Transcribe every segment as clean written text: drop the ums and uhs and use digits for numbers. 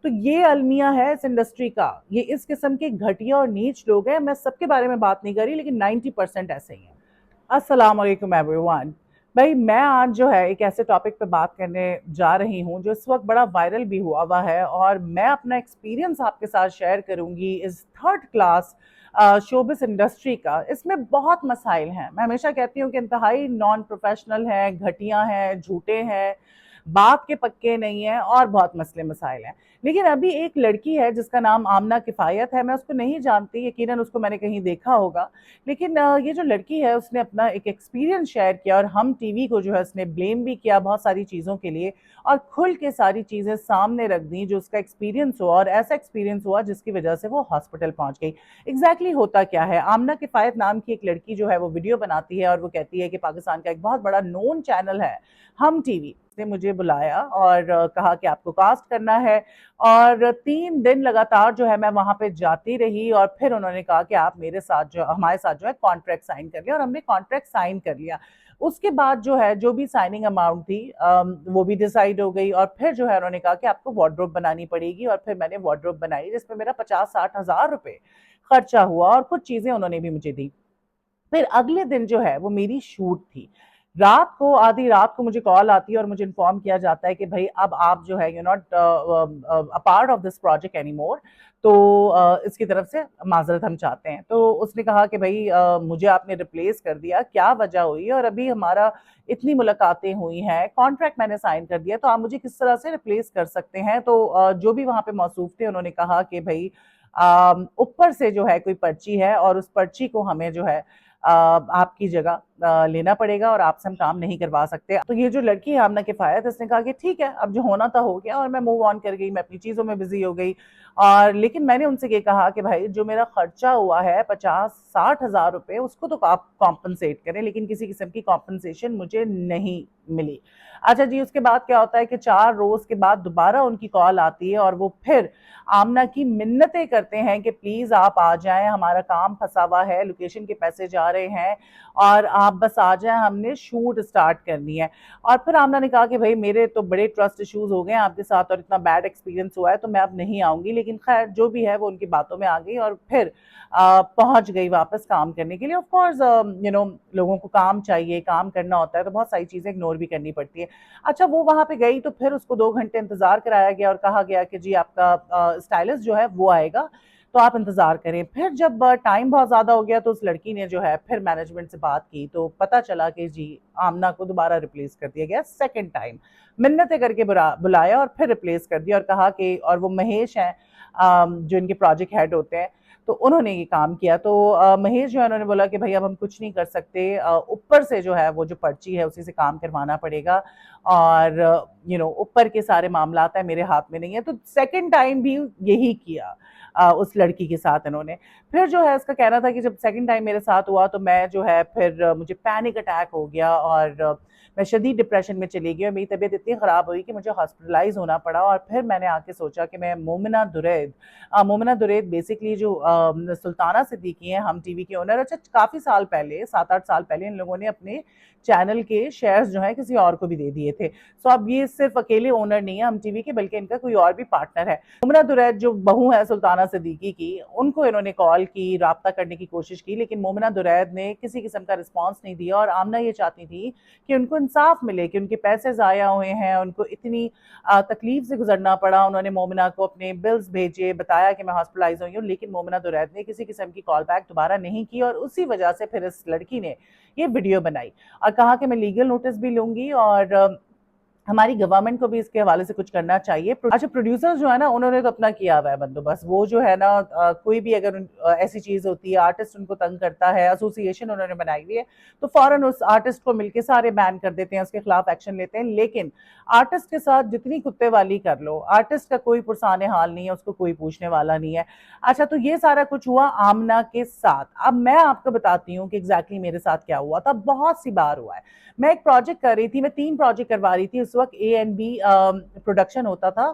तो ये अलमिया है इस इंडस्ट्री का। ये इस किस्म के घटिया और नीच लोग हैं। मैं सबके बारे में बात नहीं कर रही, लेकिन 90% ऐसे ही हैं। अस्सलाम वालेकुम एवरीवन। भाई मैं आज जो है एक ऐसे टॉपिक पे बात करने जा रही हूँ जो इस वक्त बड़ा वायरल भी हुआ है, और मैं अपना एक्सपीरियंस आपके साथ शेयर करूंगी इस थर्ड क्लास शोबिस इंडस्ट्री का। इसमें बहुत मसाइल हैं। मैं हमेशा कहती हूँ कि इंतहाई नॉन प्रोफेशनल हैं, घटिया हैं, झूठे हैं, बात के पक्के नहीं है, और बहुत मसले मसाइल हैं। लेकिन अभी एक लड़की है जिसका नाम आमना किफ़ायत है। मैं उसको नहीं जानती, यकीनन उसको मैंने कहीं देखा होगा। लेकिन ये जो लड़की है उसने अपना एक एक्सपीरियंस शेयर किया, और हम टीवी को जो है उसने ब्लेम भी किया बहुत सारी चीज़ों के लिए, और खुल के सारी चीज़ें सामने रख दी जो उसका एक्सपीरियंस हुआ, और ऐसा एक्सपीरियंस हुआ जिसकी वजह से वो हॉस्पिटल पहुंच गई। एग्जैक्टली होता क्या है, आमना किफ़ायत नाम की एक लड़की जो है वो वीडियो बनाती है, और वो कहती है कि पाकिस्तान का एक बहुत बड़ा नोन चैनल है हम टीवी ने मुझे बुलाया और कहा कि आपको कास्ट करना है। और 3 दिन लगातार जो है मैं वहां पे जाती रही, और फिर उन्होंने कहा कि आप मेरे साथ जो हमारे साथ जो है कॉन्ट्रैक्ट साइन कर लिया, और हमने कॉन्ट्रैक्ट साइन कर लिया। उसके बाद जो है जो भी साइनिंग अमाउंट थी वो भी डिसाइड हो गई, और फिर जो है उन्होंने कहा कि आपको वार्डरोब बनानी पड़ेगी, और फिर मैंने वार्डरोब बनाई जिसमें मेरा 50-60 हज़ार रुपए खर्चा हुआ, और कुछ चीजें उन्होंने भी मुझे दी। फिर अगले दिन जो है वो मेरी शूट थी। रात को, आधी रात को मुझे कॉल आती है और मुझे इन्फॉर्म किया जाता है कि भाई अब आप जो है you not a part of this project any more. तो इसकी तरफ से माजरत हम चाहते हैं। तो उसने कहा कि भाई मुझे आपने रिप्लेस कर दिया, क्या वजह हुई, और अभी हमारा इतनी मुलाकातें हुई हैं, कॉन्ट्रैक्ट मैंने साइन कर दिया, तो आप मुझे किस तरह से रिप्लेस कर सकते हैं। तो जो भी वहां पे मौसूफ थे उन्होंने कहा कि भाई ऊपर से जो है कोई पर्ची है, और उस पर्ची को हमें जो है आपकी जगह लेना पड़ेगा, और आपसे हम काम नहीं करवा सकते। तो ये जो लड़की है आमना किफ़ायत, इसने कहा कि ठीक है, अब जो होना था हो गया, और मैं मूव ऑन कर गई, मैं अपनी चीज़ों में बिजी हो गई। और लेकिन मैंने उनसे ये कहा कि भाई जो मेरा खर्चा हुआ है 50-60 हज़ार रुपए, उसको तो आप कॉम्पनसेट करें, लेकिन किसी किस्म की कॉम्पनसेशन मुझे नहीं मिली। अच्छा जी, उसके बाद क्या होता है कि 4 रोज के बाद दोबारा उनकी कॉल आती है, और वो फिर आमना की मिन्नतें करते हैं कि प्लीज आप आ जाएं, हमारा काम फंसा हुआ है, लोकेशन के पैसे जा रहे हैं, और आप बस आ जाएं, हमने शूट स्टार्ट करनी है। और फिर आमना ने कहा कि भाई मेरे तो बड़े ट्रस्ट इश्यूज हो गए हैं आपके साथ, और इतना बैड एक्सपीरियंस हुआ है, तो मैं अब नहीं आऊंगी। लेकिन खैर जो भी है वो उनकी बातों में आ गई, और फिर पहुंच गई वापस काम करने के लिए। ऑफ कोर्स लोगों को काम चाहिए, काम करना होता है, तो बहुत सारी चीजें इग्नोर भी करनी पड़ती है। अच्छा, वो वहां पे गई तो फिर उसको 2 घंटे इंतजार कराया गया, और कहा गया कि जी आपका स्टाइलिस्ट जो है वो आएगा, तो आप इंतजार करें। फिर जब टाइम बहुत ज्यादा हो गया, तो उस लड़की ने जो है फिर मैनेजमेंट से बात की, तो पता चला कि जी आमना को दोबारा रिप्लेस कर दिया गया, सेकंड टाइम मिन्नतें करके बुलाया, और फिर रिप्लेस कर दिया, और कहा कि, और वो महेश हैं जो इनके प्रोजेक्ट हेड होते हैं, तो उन्होंने ये काम किया। तो महेश जो है उन्होंने बोला कि भाई अब हम कुछ नहीं कर सकते, ऊपर से जो है वो जो पर्ची है उसी से काम करवाना पड़ेगा, और ऊपर के सारे मामला है, मेरे हाथ में नहीं है। तो सेकंड टाइम भी यही किया उस लड़की के साथ इन्होंने। फिर जो है इसका कहना था कि जब सेकंड टाइम मेरे साथ हुआ, तो मैं जो है फिर मुझे पैनिक अटैक हो गया, और मैं शदीद डिप्रेशन में चली गई, और मेरी तबीयत इतनी ख़राब हुई कि मुझे हॉस्पिटलाइज होना पड़ा। और फिर मैंने आके सोचा कि मैं मोमिना दुरैद, मोमिना दुरैद बेसिकली जो सुल्ताना सिद्दीकी हैं हम टीवी के ओनर, अच्छा काफ़ी साल पहले, 7-8 साल पहले, इन लोगों ने अपने चैनल के शेयर्स जो है किसी और को भी दे दिए थे। सो अब ये सिर्फ अकेले ओनर नहीं है हम टीवी के, बल्कि इनका कोई और भी पार्टनर है। मोमिना दुरैद जो बहू है सुल्ताना सिद्दीकी की, उनको इन्होंने कॉल की, राब्ता करने की कोशिश की, लेकिन मोमिना दुरैद ने किसी किस्म का रिस्पॉन्स नहीं दिया। और आमना ये चाहती थी कि उनको इंसाफ मिले, कि उनके पैसे ज़ाया हुए हैं, उनको इतनी तकलीफ से गुजरना पड़ा। उन्होंने मोमिना को अपने बिल्स भेजे, बताया कि मैं हॉस्पिटलाइज हुई हूँ, लेकिन मोमिना दुरैद ने किसी किस्म की कॉल बैक दोबारा नहीं की, और उसी वजह से फिर इस लड़की ने ये वीडियो बनाई, और कहा कि मैं लीगल नोटिस भी लूंगी, और हमारी गवर्नमेंट को भी इसके हवाले से कुछ करना चाहिए। अच्छा, प्रोड्यूसर्स जो है ना, उन्होंने तो अपना किया हुआ है बंदोबस्त। वो जो है ना, कोई भी अगर ऐसी चीज होती है, आर्टिस्ट उनको तंग करता है, एसोसिएशन उन्होंने बनाई हुई है, तो फौरन उस आर्टिस्ट को मिलके सारे बैन कर देते हैं, उसके खिलाफ एक्शन लेते हैं। लेकिन आर्टिस्ट के साथ जितनी कुत्ते वाली कर लो, आर्टिस्ट का कोई पुरसाने हाल नहीं है, उसको कोई पूछने वाला नहीं है। अच्छा, तो ये सारा कुछ हुआ आमना के साथ। अब मैं आपको बताती हूँ कि एग्जैक्टली मेरे साथ क्या हुआ था। बहुत सी बार हुआ है। मैं एक प्रोजेक्ट कर रही थी, मैं 3 प्रोजेक्ट करवा रही थी उस वक्त। A&B प्रोडक्शन होता था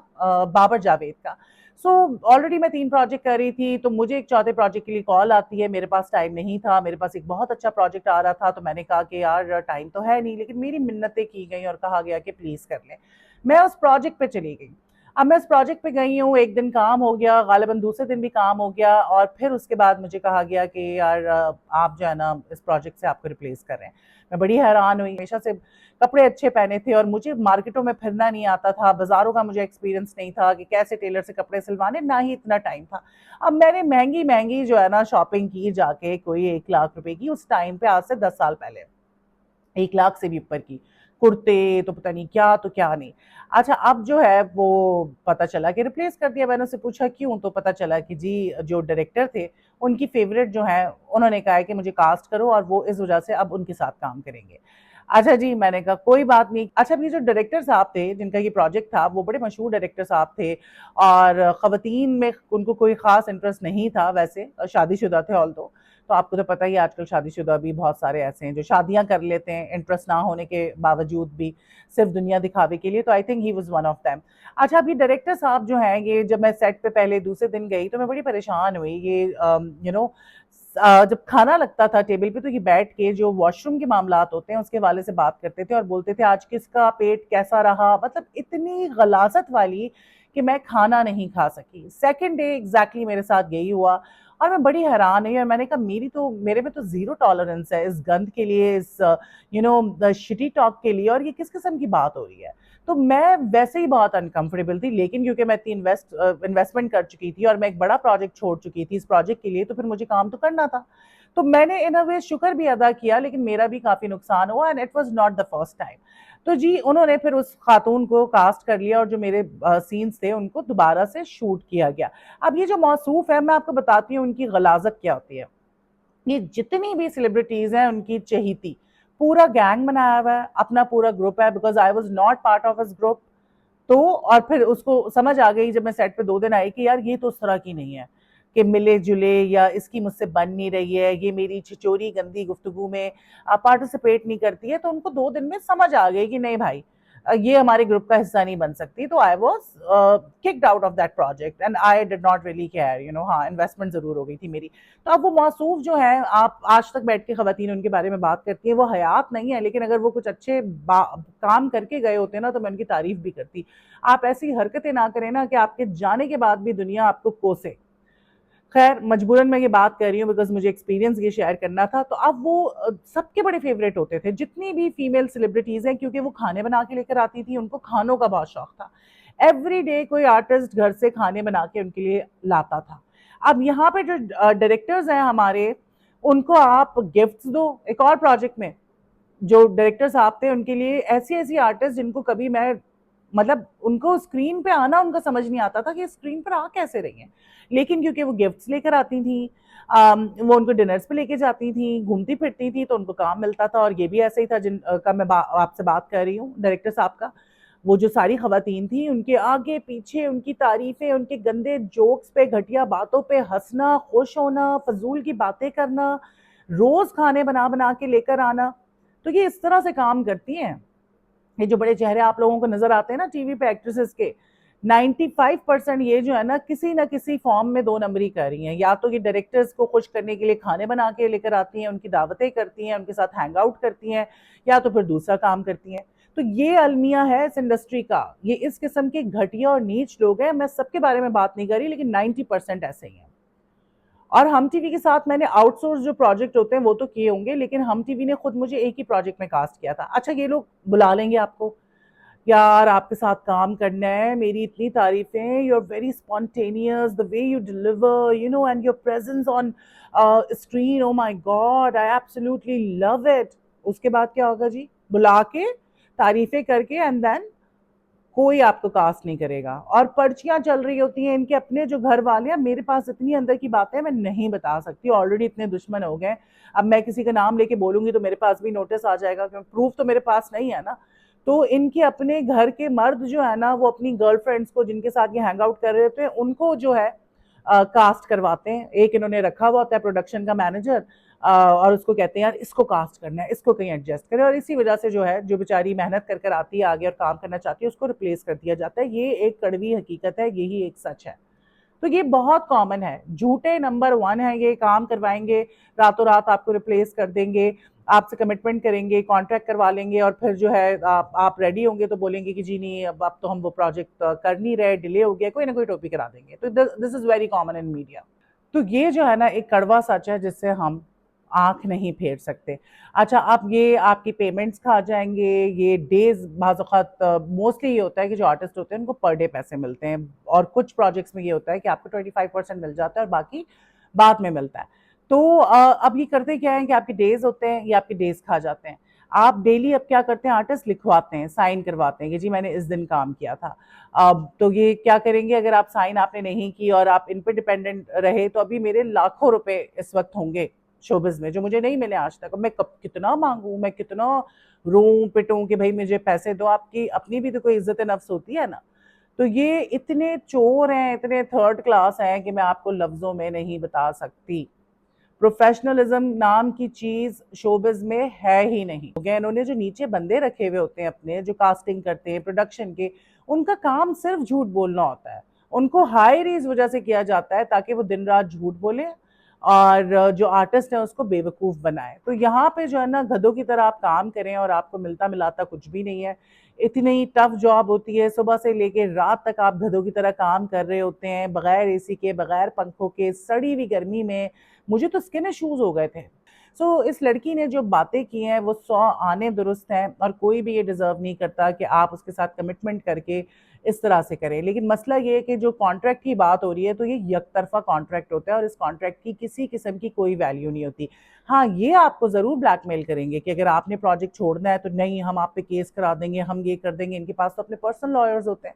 बाबर जावेद का। सो ऑलरेडी मैं 3 प्रोजेक्ट कर रही थी, तो मुझे एक चौथे प्रोजेक्ट के लिए कॉल आती है। मेरे पास टाइम नहीं था, मेरे पास एक बहुत अच्छा प्रोजेक्ट आ रहा था, तो मैंने कहा कि यार टाइम तो है नहीं, लेकिन मेरी मिन्नतें की गई और कहा गया कि प्लीज कर लें। मैं उस प्रोजेक्ट पे चली गई। अब मैं इस प्रोजेक्ट पे गई हूँ, एक दिन काम हो गया, गालिबन दूसरे दिन भी काम हो गया, और फिर उसके बाद मुझे कहा गया कि यार आप जो है ना इस प्रोजेक्ट से आपको रिप्लेस कर रहे हैं। मैं बड़ी हैरान हुई, हमेशा से कपड़े अच्छे पहने थे और मुझे मार्केटों में फिरना नहीं आता था, बाजारों का मुझे एक्सपीरियंस नहीं था कि कैसे टेलर से कपड़े सिलवाने, ना ही इतना टाइम था। अब मैंने महंगी महंगी जो है ना शॉपिंग की जाके, कोई 1 लाख रुपए की उस टाइम पे, आज से 10 साल पहले, 1 लाख से भी ऊपर की कुर्ते, तो पता नहीं क्या तो क्या नहीं। अच्छा, अब जो है वो पता चला कि रिप्लेस कर दिया। मैंने उससे पूछा क्यों, तो पता चला कि जी जो डायरेक्टर थे उनकी फेवरेट जो है, उन्होंने कहा है कि मुझे कास्ट करो, और वो इस वजह से अब उनके साथ काम करेंगे। अच्छा जी, मैंने कहा कोई बात नहीं। अच्छा, ये जो डायरेक्टर साहब थे जिनका ये प्रोजेक्ट था, वो बड़े मशहूर डायरेक्टर साहब थे, और खवातीन में उनको कोई खास इंटरेस्ट नहीं था, वैसे शादीशुदा थे ऑल तो आपको तो पता ही है आजकल शादीशुदा भी बहुत सारे ऐसे हैं जो शादियां कर लेते हैं इंटरेस्ट ना होने के बावजूद भी, सिर्फ दुनिया दिखावे के लिए। तो I think he was one of them. अच्छा, अभी डायरेक्टर साहब जो हैं, ये जब मैं सेट पे पहले दूसरे दिन गई तो मैं बड़ी परेशान हुई। ये जब खाना लगता था टेबल पे, तो ये बैठ के जो वॉशरूम के मामलात होते हैं उसके वाले से बात करते थे और बोलते थे आज किसका पेट कैसा रहा, मतलब इतनी गलाजत वाली कि मैं खाना नहीं खा सकी। सेकंड डे एग्जैक्टली मेरे साथ यही हुआ, और मैं बड़ी हैरान हुई, और मैंने कहा मेरे में तो जीरो टॉलरेंस है इस गंद के लिए, इस द शिटी टॉक के लिए, और ये किस किस्म की बात हो रही है। तो मैं वैसे ही बहुत अनकंफर्टेबल थी, लेकिन क्योंकि मैं इतनी इन्वेस्टमेंट कर चुकी थी और मैं एक बड़ा प्रोजेक्ट छोड़ चुकी थी इस प्रोजेक्ट के लिए, तो फिर मुझे काम तो करना था। तो मैंने इन अ वे शुक्र भी अदा किया, लेकिन मेरा भी काफी नुकसान हुआ, and it was not the first time. तो जी उन्होंने फिर उस खातून को कास्ट कर लिया, और जो मेरे सीन्स थे उनको दोबारा से शूट किया गया। अब ये जो मौसूफ है, मैं आपको बताती हूँ उनकी गलाजत क्या होती है। ये जितनी भी सेलिब्रिटीज हैं उनकी चहेती, पूरा गैंग बनाया हुआ है, अपना पूरा ग्रुप है, because I was not part of his group. तो और फिर उसको समझ आ गई जब मैं सेट पे 2 दिन आई कि यार ये तो उस तरह की नहीं है कि मिले जुले, या इसकी मुझसे बन नहीं रही है, ये मेरी छिचोरी गंदी गुफ्तगू में पार्टिसिपेट नहीं करती है। तो उनको 2 दिन में समझ आ गई कि नहीं भाई, ये हमारे ग्रुप का हिस्सा नहीं बन सकती। तो I was kicked out of that project, and I did not really care, हाँ इन्वेस्टमेंट जरूर हो गई थी मेरी। तो अब वो मौसूफ जो है, आप आज तक बैठ के खवातीन उनके बारे में बात करती है, वो हयात नहीं है, लेकिन अगर वो कुछ अच्छे काम करके गए होते ना तो मैं उनकी तारीफ भी करती। आप ऐसी हरकतें ना करें ना कि आपके जाने के बाद भी दुनिया आपको कोसे। खैर, मजबूरन मैं ये बात कर रही हूँ बिकॉज मुझे एक्सपीरियंस ये शेयर करना था। तो अब वो सबके बड़े फेवरेट होते थे, जितनी भी फीमेल सेलिब्रिटीज हैं, क्योंकि वो खाने बना के लेकर आती थी, उनको खानों का बहुत शौक था। एवरी डे कोई आर्टिस्ट घर से खाने बना के उनके लिए लाता था। अब यहाँ पे जो डायरेक्टर्स हैं हमारे, उनको आप गिफ्ट्स दो। एक और प्रोजेक्ट में जो डायरेक्टर साहब थे, उनके लिए ऐसी ऐसी आर्टिस्ट जिनको कभी मैं, मतलब उनको स्क्रीन पे आना उनका समझ नहीं आता था कि स्क्रीन पर आ कैसे रही हैं, लेकिन क्योंकि वो गिफ्ट्स लेकर आती थी, वो उनको डिनर्स पे लेके जाती थी, घूमती फिरती थी, तो उनको काम मिलता था। और ये भी ऐसे ही था जिन का मैं आपसे बात कर रही हूँ, डायरेक्टर साहब का। वो जो सारी खवातीन थी, उनके आगे पीछे उनकी तारीफें, उनके गंदे जोक्स पे, घटिया बातों पे हंसना, खुश होना, फजूल की बातें करना, रोज खाने बना बना के लेकर आना। तो ये इस तरह से काम करती हैं। ये जो बड़े चेहरे आप लोगों को नजर आते हैं ना टीवी पे एक्ट्रेसेस के, 95% ये जो है ना किसी फॉर्म में 2 नंबरी कर रही हैं। या तो ये डायरेक्टर्स को खुश करने के लिए खाने बना के लेकर आती हैं, उनकी दावतें करती हैं, उनके साथ हैंग आउट करती हैं, या तो फिर दूसरा काम करती हैं। तो ये अलमिया है इस इंडस्ट्री का। ये इस किस्म के घटिया और नीच लोग हैं। मैं सबके बारे में बात नहीं कर रही, लेकिन 90% ऐसे ही हैं। और हम टीवी के साथ मैंने आउटसोर्स जो प्रोजेक्ट होते हैं वो तो किए होंगे, लेकिन हम टीवी ने खुद मुझे एक ही प्रोजेक्ट में कास्ट किया था। अच्छा, ये लोग बुला लेंगे आपको, यार आपके साथ काम करना है, मेरी इतनी तारीफें, you are very spontaneous, the way you deliver, and your presence on screen, oh my God, I absolutely love it. उसके बाद क्या होगा जी? बुला के तारीफें करके, एंड देन कोई आपको कास्ट नहीं करेगा। और पर्चियां चल रही होती हैं इनके अपने जो घर वाले हैं। मेरे पास इतनी अंदर की बातें मैं नहीं बता सकती, ऑलरेडी इतने दुश्मन हो गए। अब मैं किसी का नाम लेके बोलूंगी तो मेरे पास भी नोटिस आ जाएगा, क्योंकि प्रूफ तो मेरे पास नहीं है ना। तो इनके अपने घर के मर्द जो है ना, वो अपनी गर्लफ्रेंड्स को जिनके साथ ये हैंग आउट कर रहे होते हैं, उनको जो है कास्ट करवाते हैं। एक इन्होंने रखा हुआ होता है प्रोडक्शन का मैनेजर, और उसको कहते हैं यार इसको कास्ट करना है, इसको कहीं एडजस्ट करें, और इसी वजह से जो है, जो बेचारी मेहनत कर कर आती है आगे और काम करना चाहती है, उसको रिप्लेस कर दिया जाता है। ये एक कड़वी हकीकत है, यही एक सच है। तो ये बहुत कॉमन है, झूठे नंबर 1 है, ये काम करवाएंगे, रातों रात आपको रिप्लेस कर देंगे। आपसे कमिटमेंट करेंगे, कॉन्ट्रैक्ट करवा लेंगे और फिर जो है आप रेडी होंगे तो बोलेंगे कि जी नहीं, अब तो हम वो प्रोजेक्ट कर नहीं रहे, डिले हो गया, कोई ना कोई टॉपिक करा देंगे। तो this is very common in media. तो ये जो है ना एक कड़वा सच है जिससे हम आंख नहीं फेर सकते। अच्छा, अब ये आपकी पेमेंट्स खा जाएंगे, ये डेज बाज़ मोस्टली ये होता है कि जो आर्टिस्ट होते हैं उनको पर डे पैसे मिलते हैं, और कुछ प्रोजेक्ट्स में ये होता है कि आपको 25% मिल जाता है और बाकी बाद में मिलता है। तो अब ये करते क्या है कि आपके डेज होते हैं, ये आपके डेज खा जाते हैं। आप डेली अब क्या करते हैं, आर्टिस्ट लिखवाते हैं, साइन करवाते हैं कि जी मैंने इस दिन काम किया था। अब तो ये क्या करेंगे, अगर आप साइन आपने नहीं की और आप इन पे डिपेंडेंट रहे तो अभी मेरे लाखों रुपए इस वक्त होंगे शोबिज में जो मुझे नहीं मिले आज तक। अब मैं कब कितना मांगू, मैं कितना रोऊं पिटूं कि भाई मुझे पैसे दो। आपकी अपनी भी तो कोई इज्जत नफ्स होती है ना। तो ये इतने चोर हैं, इतने थर्ड क्लास हैं कि मैं आपको लफ्जों में नहीं बता सकती। प्रोफेशनलिज्म नाम की चीज शोबिज में है ही नहीं। इन्होंने जो नीचे बंदे रखे हुए होते हैं अपने, जो कास्टिंग करते हैं प्रोडक्शन के, उनका काम सिर्फ झूठ बोलना होता है। उनको हायर इस वजह से किया जाता है ताकि वो दिन रात झूठ बोले और जो आर्टिस्ट है उसको बेवकूफ बनाए। तो यहाँ पे जो है ना गधों की तरह आप काम करें और आपको मिलता मिलाता कुछ भी नहीं है। इतनी टफ जॉब होती है, सुबह से लेके रात तक आप गधों की तरह काम कर रहे होते हैं, बगैर एसी के, बगैर पंखों के, सड़ी हुई गर्मी में। मुझे तो स्किन शूज हो गए थे। सो इस लड़की ने जो बातें की हैं वो 100 आने दुरुस्त हैं, और कोई भी ये डिजर्व नहीं करता कि आप उसके साथ कमिटमेंट करके इस तरह से करें। लेकिन मसला ये है कि जो कॉन्ट्रैक्ट की बात हो रही है तो ये यकतरफा कॉन्ट्रैक्ट होता है और इस कॉन्ट्रैक्ट की किसी किस्म की कोई वैल्यू नहीं होती। हाँ, ये आपको ज़रूर ब्लैकमेल करेंगे कि अगर आपने प्रोजेक्ट छोड़ना है तो नहीं, हम आप पे केस करा देंगे, हम ये कर देंगे। इनके पास तो अपने पर्सनल लॉयर्स होते हैं।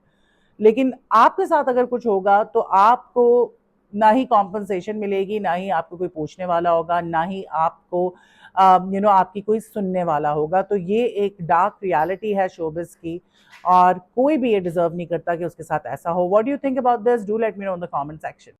लेकिन आपके साथ अगर कुछ होगा तो आपको ना ही कॉम्पनसेशन मिलेगी, ना ही आपको कोई पूछने वाला होगा, ना ही आपको आपकी कोई सुनने वाला होगा। तो ये एक डार्क रियलिटी है शोबिस की, और कोई भी ये डिजर्व नहीं करता कि उसके साथ ऐसा हो। What do you think about this? Do let me know in the comment section.